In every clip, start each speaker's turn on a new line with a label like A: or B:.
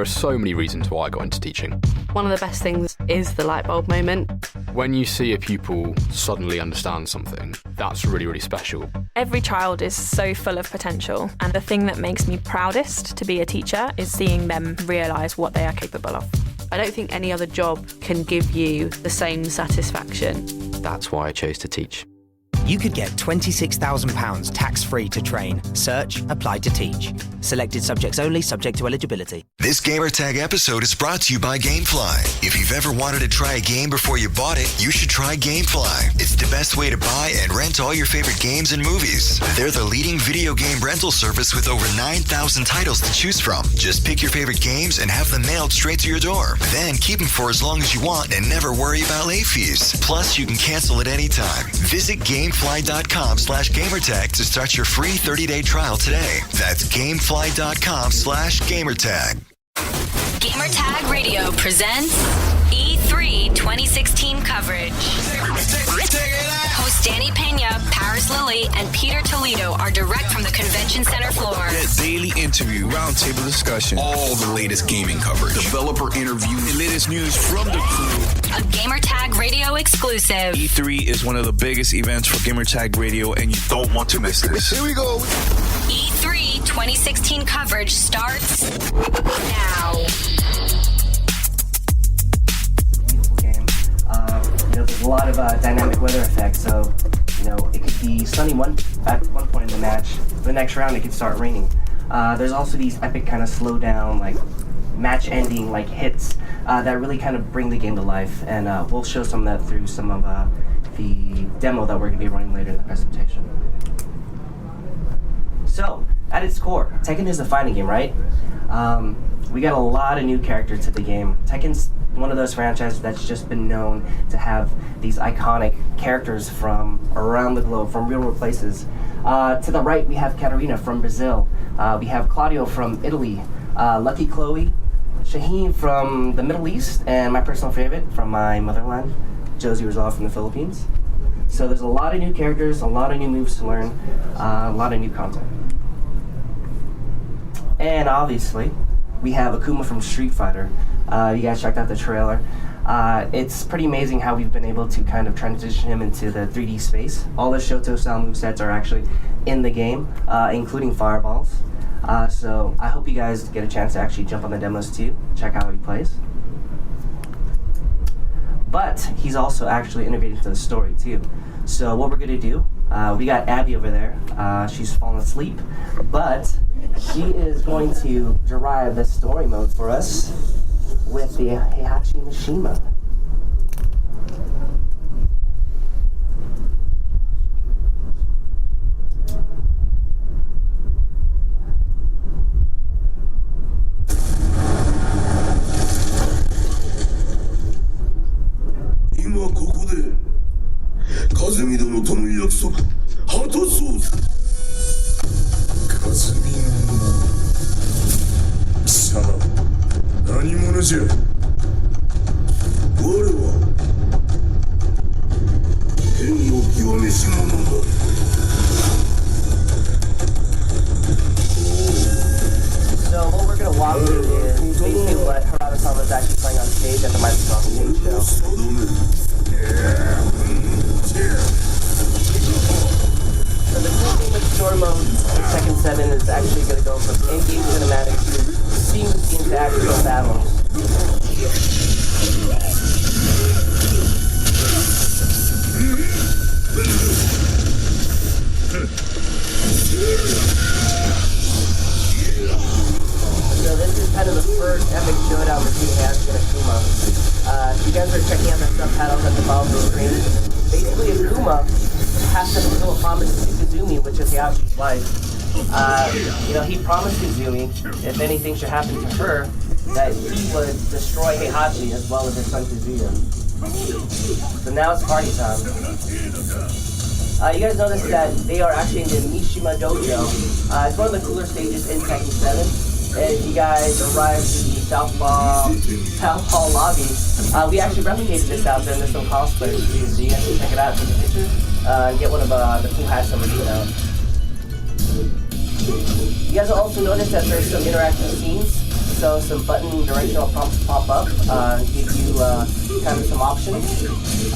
A: there are so many reasons why I got into teaching.
B: One of the best things is the light bulb moment.
A: When you see a pupil suddenly understand something, that's really, really special.
C: Every child is so full of potential, and the thing that makes me proudest to be a teacher is seeing them realise what they are capable of.
B: I don't think any other job can give you the same satisfaction.
A: That's why I chose to teach.
D: You could get £26,000 tax-free to train. Search Apply to Teach. Selected subjects only, subject to eligibility.
E: This Gamertag episode is brought to you by Gamefly. If you've ever wanted to try a game before you bought it, you should try Gamefly. It's the best way to buy and rent all your favorite games and movies. They're the leading video game rental service with over 9,000 titles to choose from. Just pick your favorite games and have them mailed straight to your door. Then keep them for as long as you want and never worry about late fees. Plus, you can cancel at any time. Visit Gamefly.com/gamertag to start your free 30-day trial today. That's Gamefly.com/gamertag.
F: Gamertag Radio presents E3 2016 coverage. Hosts Danny Pena, Paris Lilly, and Peter Toledo are direct from the convention center floor.
G: That daily interview, roundtable discussion, all the latest gaming coverage, developer interview, the latest news from the crew.
F: A Gamertag Radio exclusive.
G: E3 is one of the biggest events for Gamertag Radio, and you don't want to miss this. Here we go.
F: E3 2016 coverage starts now.
H: Game. There's a lot of dynamic weather effects, so it could be sunny at one point in the match. The next round, it could start raining. There's also these epic kind of slow down, like match-ending like hits that really kind of bring the game to life, and we'll show some of that through some of the demo that we're going to be running later in the presentation. So, at its core, Tekken is a fighting game, right? We got a lot of new characters to the game. Tekken's one of those franchises that's just been known to have these iconic characters from around the globe, from real-world places. To the right, we have Katarina from Brazil. We have Claudio from Italy. Lucky Chloe, Shaheen from the Middle East, and my personal favorite from my motherland, Josie Rizal from the Philippines. So there's a lot of new characters, a lot of new moves to learn, a lot of new content. And obviously, we have Akuma from Street Fighter. You guys checked out the trailer. It's pretty amazing how we've been able to kind of transition him into the 3D space. All the Shoto-style movesets are actually in the game, including fireballs. So I hope you guys get a chance to actually jump on the demos too, check out how he plays. But he's also actually integrated into the story too. So what we're gonna do, we got Abby over there. She's fallen asleep, but she is going to derive the story mode for us with the Heihachi Mishima. So what we're going to walk through is basically what Harada-san was actually playing on stage at the Microsoft Game Show. So the cool thing with story mode in Tekken 7 is actually going to go from in-game cinematics to seamlessly into actual battles. So this is kind of the first epic showdown between Heihachi and Akuma. If you guys are checking out the subtitles at the bottom of the screen, basically Akuma has to fulfill a promise to Kazumi, which is Heihachi's wife. He promised Kazumi, if anything should happen to her, that he would destroy Heihachi as well as his son Kazuya. So now it's party time. You guys notice that they are actually in the Mishima Dojo. It's one of the cooler stages in Tekken 7. And if you guys arrive to the South Hall lobby, we actually replicated this out there, and there's some cosplayers too, so you guys can check it out, take a picture, and get one of the cool hats that we're doing out. You guys will also notice that there's some interactive scenes. So some button directional prompts pop up, give you kind of some options,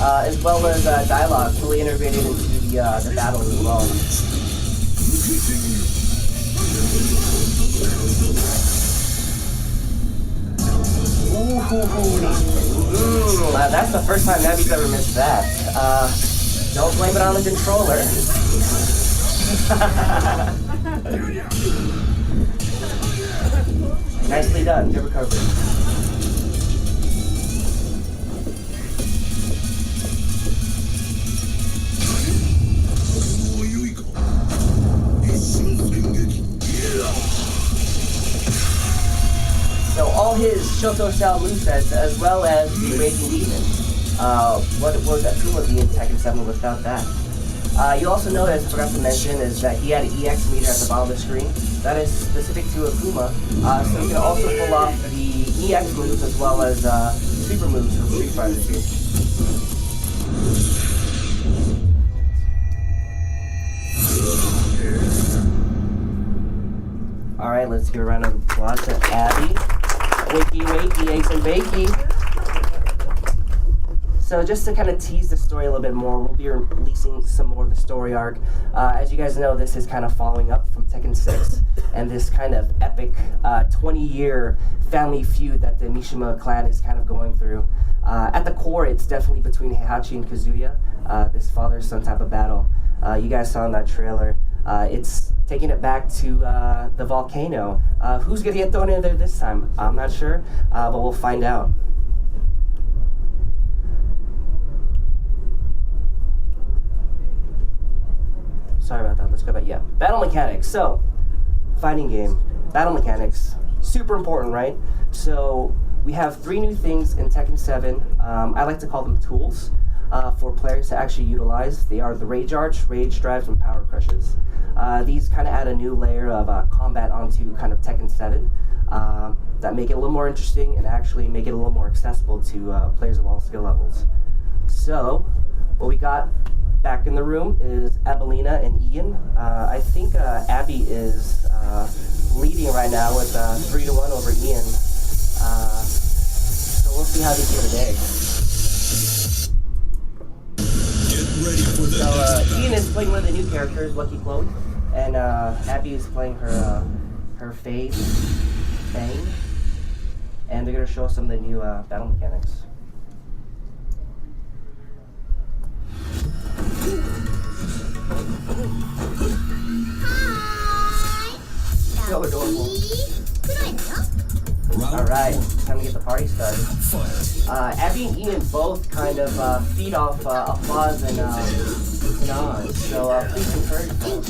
H: as well as dialogue fully integrated into the battle as well. That's the first time Naby's ever missed that. Don't blame it on the controller. Nicely done, good recovery. So all his Shoto-style movesets, as well as the Raging Demon. What would Akuma be in Tekken 7 without that? You also notice, I forgot to mention, is that he had an EX meter at the bottom of the screen. That is specific to Akuma, so you can also pull off the EX moves as well as super moves from Street Fighter 2. Alright, let's give a round of applause to Abby. Wakey, eggs and bakey. So just to kind of tease the story a little bit more, we'll be releasing some more of the story arc. As you guys know, this is kind of following up from Tekken 6 and this kind of epic 20-year family feud that the Mishima clan is kind of going through. At the core, it's definitely between Heihachi and Kazuya, this father-son type of battle. You guys saw in that trailer. It's taking it back to the volcano. Who's going to get thrown in there this time? I'm not sure, but we'll find out. Sorry about that, let's go back. Yeah, battle mechanics. So, fighting game, battle mechanics, super important, right? So, we have 3 new things in Tekken 7. I like to call them tools for players to actually utilize. They are the Rage Arch, Rage Drives, and Power Crushes. These kind of add a new layer of combat onto kind of Tekken 7 that make it a little more interesting and actually make it a little more accessible to players of all skill levels. So, what we got back in the room is Abelina and Ian. I think Abby is leading right now with 3-1 over Ian. So we'll see how they do today. So Ian is playing one of the new characters, Lucky Clone, and Abby is playing her Fade, Fang, and they're going to show us some of the new battle mechanics. So adorable. Alright, time to get the party started. Abby and Ian both kind of feed off applause and nods, so please encourage them.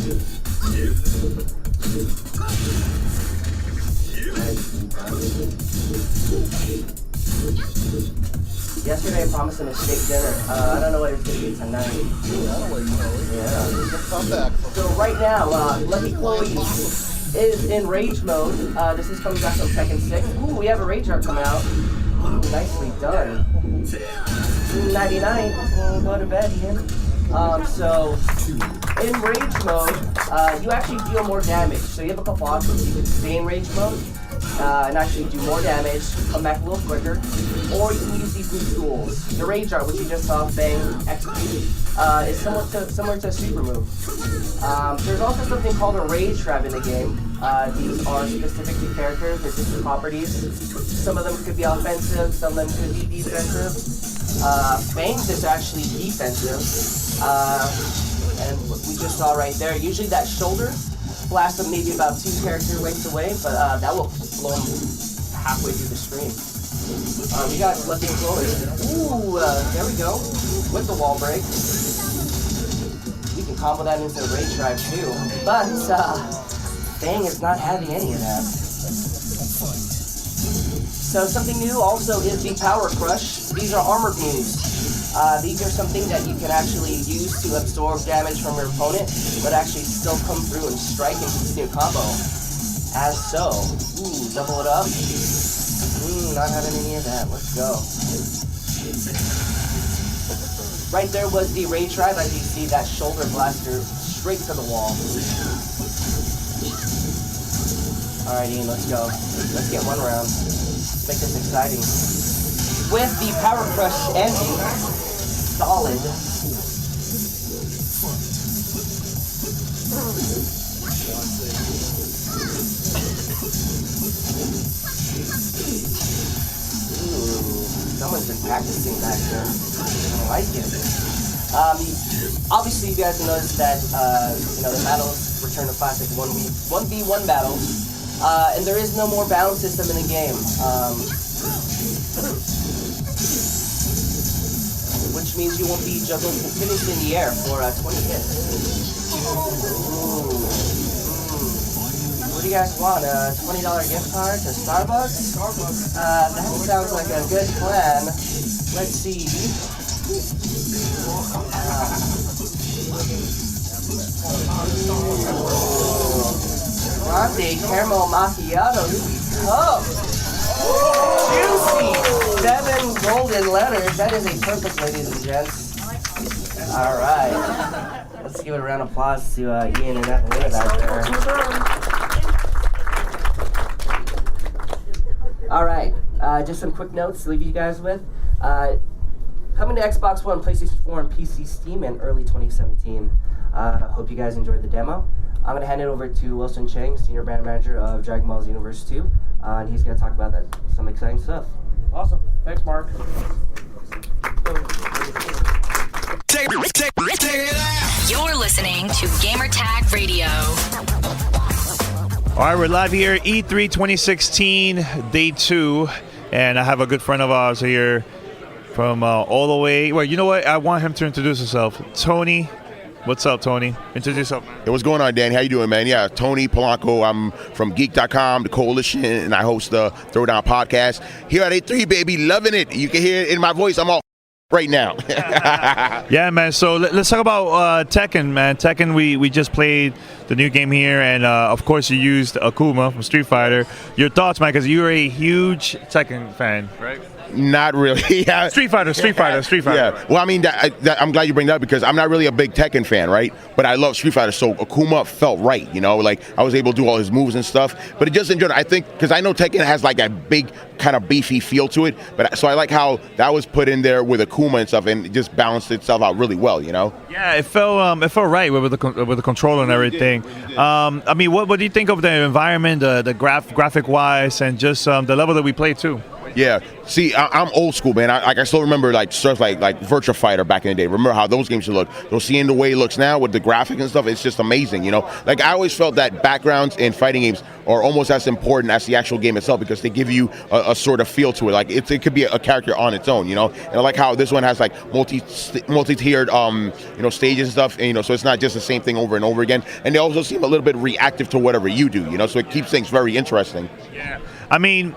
H: Yesterday I promised him a steak dinner. I don't know what it's going to be tonight. Yeah. So right now, Lucky Chloe is in Rage mode. This is coming back from Tekken 6. Ooh, we have a Rage Art coming out. Ooh, nicely done. 99. Go to bed, Ian. So, in Rage mode, you actually deal more damage. So you have a couple options. You can stay in Rage mode and actually do more damage, come back a little quicker, or you can use these new tools. The Rage Art, which you just saw Bang execute, is similar to a super move. There's also something called a Rage Trap in the game. These are specific to characters, they're different properties. Some of them could be offensive, some of them could be defensive. Bangs is actually defensive, and what we just saw right there, usually that shoulder blasts them maybe about 2 character lengths away, but that will blow them halfway through the screen. We got Lucky Chloe. Ooh, there we go, with the wall break. You can combo that into the Rage Drive too, but Bang is not having any of that. So something new also is the Power Crush. These are armored moves. These are something that you can actually use to absorb damage from your opponent, but actually still come through and strike and continue combo. As so. Ooh, double it up. Not having any of that. Let's go. Right there was the Rage Drive, as you see that shoulder blaster straight to the wall. Alright, Ian, let's go. Let's get one round. Let's make this exciting. With the Power Crush engine, solid. Someone's been practicing back there. I like it. Obviously, you guys noticed that the battles return to classic 1v1 battles, and there is no more balance system in the game, which means you won't be juggling continuously in the air for 20 hits. What do you guys want? A $20 gift card to Starbucks? That sounds like a good plan. Let's see. Grande caramel macchiato cup. Juicy. 7 golden letters. That is a perfect, ladies and gents. All right. Let's give it a round of applause to Ian and Evelyn out there. All right, just some quick notes to leave you guys with. Coming to Xbox One, PlayStation 4, and PC Steam in early 2017. Hope you guys enjoyed the demo. I'm going to hand it over to Wilson Chang, Senior Brand Manager of Dragon Ball Universe 2, and he's going to talk about some exciting stuff.
I: Awesome. Thanks, Mark.
F: You're listening to Gamertag Radio.
J: All right, we're live here, E3 2016, day 2, and I have a good friend of ours here from all the way. Well, you know what? I want him to introduce himself. Tony, what's up, Tony? Introduce yourself.
K: Hey, what's going on, Danny? How you doing, man? Yeah, Tony Polanco. I'm from Geek.com, the Coalition, and I host the Throwdown podcast. Here at E3, baby, loving it. You can hear it in my voice. I'm all right now.
J: Yeah, man. So let's talk about Tekken, man. Tekken, we just played the new game here, and of course you used Akuma from Street Fighter. Your thoughts, man, because you're a huge Tekken fan, right?
K: Not really. Yeah.
J: Street Fighter.
K: Yeah. Well, I mean, I'm glad you bring that up because I'm not really a big Tekken fan, right? But I love Street Fighter, so Akuma felt right, you know? Like, I was able to do all his moves and stuff. But it just enjoyed it. I think, because I know Tekken has like a big kind of beefy feel to it. But so I like how that was put in there with Akuma and stuff, and it just balanced itself out really well, you know?
J: Yeah, it felt right with the controller and everything. I mean, what do you think of the environment, the graphic wise, and just the level that we played too?
K: Yeah. See, I'm old school, man. I still remember like stuff like Virtua Fighter back in the day. Remember how those games should look. So seeing the way it looks now with the graphic and stuff, it's just amazing, you know? Like, I always felt that backgrounds in fighting games are almost as important as the actual game itself because they give you a sort of feel to it. Like, it could be a character on its own, you know? And I like how this one has like multi-tiered, stages and stuff, and, so it's not just the same thing over and over again. And they also seem a little bit reactive to whatever you do, you know? So it keeps things very interesting.
J: Yeah. I mean,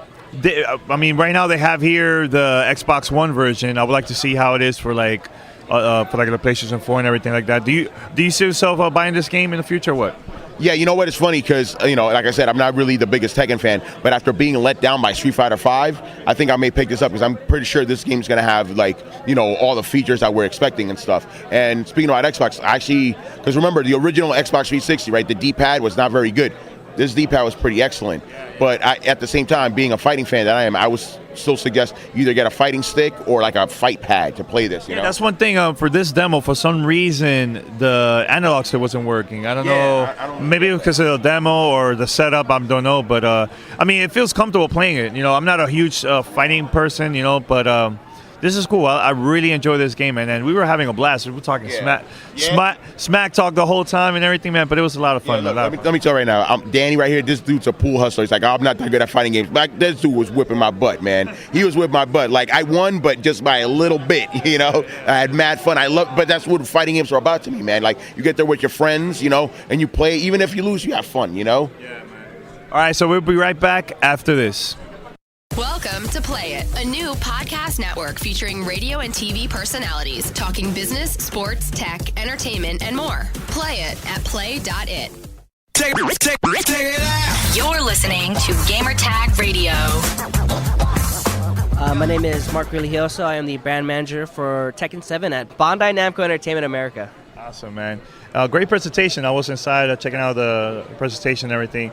J: right now they have here the Xbox One version. I would like to see how it is for the PlayStation 4 and everything like that. Do you see yourself buying this game in the future or what?
K: Yeah, you know what? It's funny because, like I said, I'm not really the biggest Tekken fan, but after being let down by Street Fighter V, I think I may pick this up because I'm pretty sure this game's going to have, all the features that we're expecting and stuff. And speaking about Xbox, because remember, the original Xbox 360, right, the D-pad was not very good. This D-pad was pretty excellent. But at the same time, being a fighting fan that I am, I would still suggest you either get a fighting stick or like a fight pad to play this. You know?
J: That's one thing. For this demo, for some reason, the analog stick wasn't working. I don't know. Maybe because of the demo or the setup. I don't know. But, it feels comfortable playing it. I'm not a huge fighting person, but... this is cool. I really enjoy this game, man. And we were having a blast. We were talking smack talk the whole time and everything, man. But it was a lot of fun.
K: Let me tell you right now. Danny right here, this dude's a pool hustler. He's like, I'm not that good at fighting games. Like, this dude was whipping my butt, man. He was whipping my butt. Like, I won, but just by a little bit, I had mad fun. But that's what fighting games are about to me, man. Like, you get there with your friends, and you play. Even if you lose, you have fun, Yeah, man.
J: All right, so we'll be right back after this.
F: Welcome to Play It, a new podcast network featuring radio and TV personalities talking business, sports, tech, entertainment, and more. Play it at play.it. You're listening to Gamertag Radio.
H: My name is Mark Religioso. I am the brand manager for Tekken 7 at Bandai Namco Entertainment America.
J: Awesome, man. Great presentation. I was inside checking out the presentation and everything.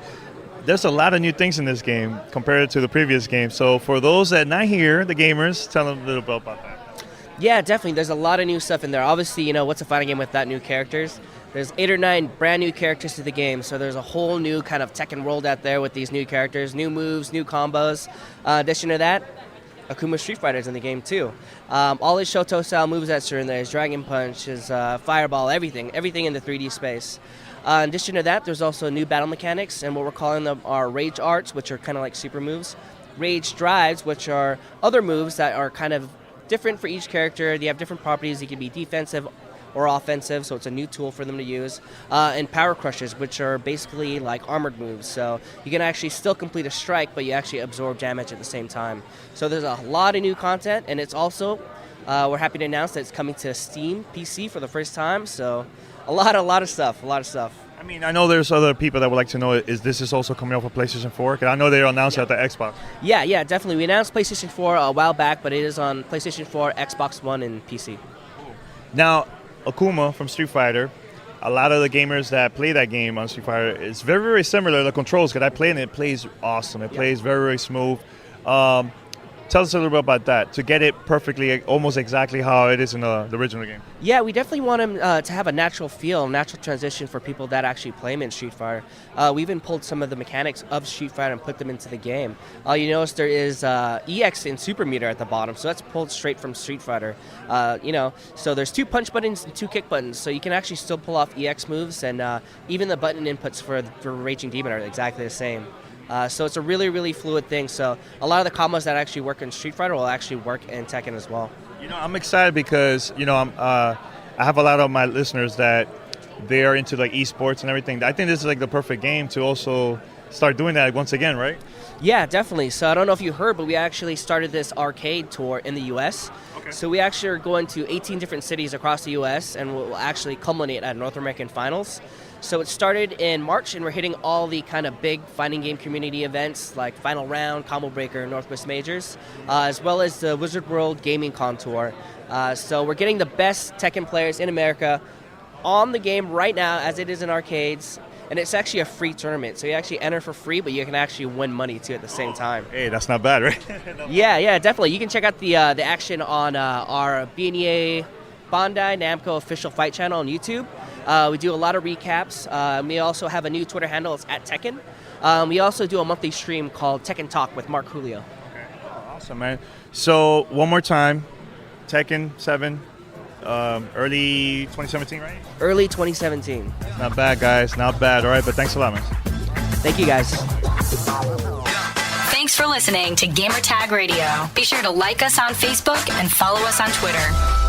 J: there's a lot of new things in this game compared to the previous game. So for those that not here, the gamers, tell them a little bit about that.
H: Yeah, definitely. There's a lot of new stuff in there. Obviously, what's a fighting game without new characters? There's 8 or 9 brand new characters to the game, so there's a whole new kind of Tekken world out there with these new characters, new moves, new combos. In addition to that, Akuma Street Fighter's in the game too. All his Shoto-style moves that are in there, his Dragon Punch, his Fireball, everything in the 3D space. In addition to that, there's also new battle mechanics, and what we're calling them are Rage Arts, which are kind of like super moves. Rage Drives, which are other moves that are kind of different for each character. They have different properties. They can be defensive or offensive, so it's a new tool for them to use. And Power Crushes, which are basically like armored moves. So you can actually still complete a strike, but you actually absorb damage at the same time. So there's a lot of new content, and it's also, we're happy to announce that it's coming to Steam PC for the first time. So a lot of stuff.
J: I mean, I know there's other people that would like to know, is this also coming out for PlayStation 4? Because I know they announced it at the Xbox.
H: Yeah, definitely. We announced PlayStation 4 a while back, but it is on PlayStation 4, Xbox One, and PC.
J: Now, Akuma from Street Fighter, a lot of the gamers that play that game on Street Fighter, it's very, very similar to the controls, because I play it and it plays awesome. It plays very, very smooth. Tell us a little bit about that, to get it perfectly, almost exactly how it is in the original game.
H: Yeah, we definitely want him to have a natural feel, natural transition for people that actually play him in Street Fighter. We even pulled some of the mechanics of Street Fighter and put them into the game. You notice there is EX in Super Meter at the bottom, so that's pulled straight from Street Fighter. So there's 2 punch buttons and 2 kick buttons, so you can actually still pull off EX moves, and even the button inputs for Raging Demon are exactly the same. So it's a really, really fluid thing. So a lot of the combos that actually work in Street Fighter will actually work in Tekken as well.
J: I'm excited because, I have a lot of my listeners that they are into like esports and everything. I think this is like the perfect game to also start doing that once again, right?
H: Yeah, definitely. So I don't know if you heard, but we actually started this arcade tour in the U.S. Okay. So we actually are going to 18 different cities across the U.S. and we'll actually culminate at North American Finals. So it started in March, and we're hitting all the kind of big fighting game community events like Final Round, Combo Breaker, Northwest Majors, as well as the Wizard World Gaming Con Tour. So we're getting the best Tekken players in America on the game right now as it is in arcades. And it's actually a free tournament, so you actually enter for free, but you can actually win money too at the same time.
J: Hey, that's not bad, right?
H: Yeah, definitely. You can check out the action on our Bandai Namco official fight channel on YouTube. We do a lot of recaps. We also have a new Twitter handle. It's @Tekken. We also do a monthly stream called Tekken Talk with Mark Julio.
J: Okay. Awesome, man. So one more time, Tekken 7. Early 2017, right?
H: Early 2017.
J: Not bad, guys. Not bad. All right, but thanks a lot, man.
H: Thank you, guys.
I: Thanks for listening to Gamertag Radio. Be sure to like us on Facebook and follow us on Twitter.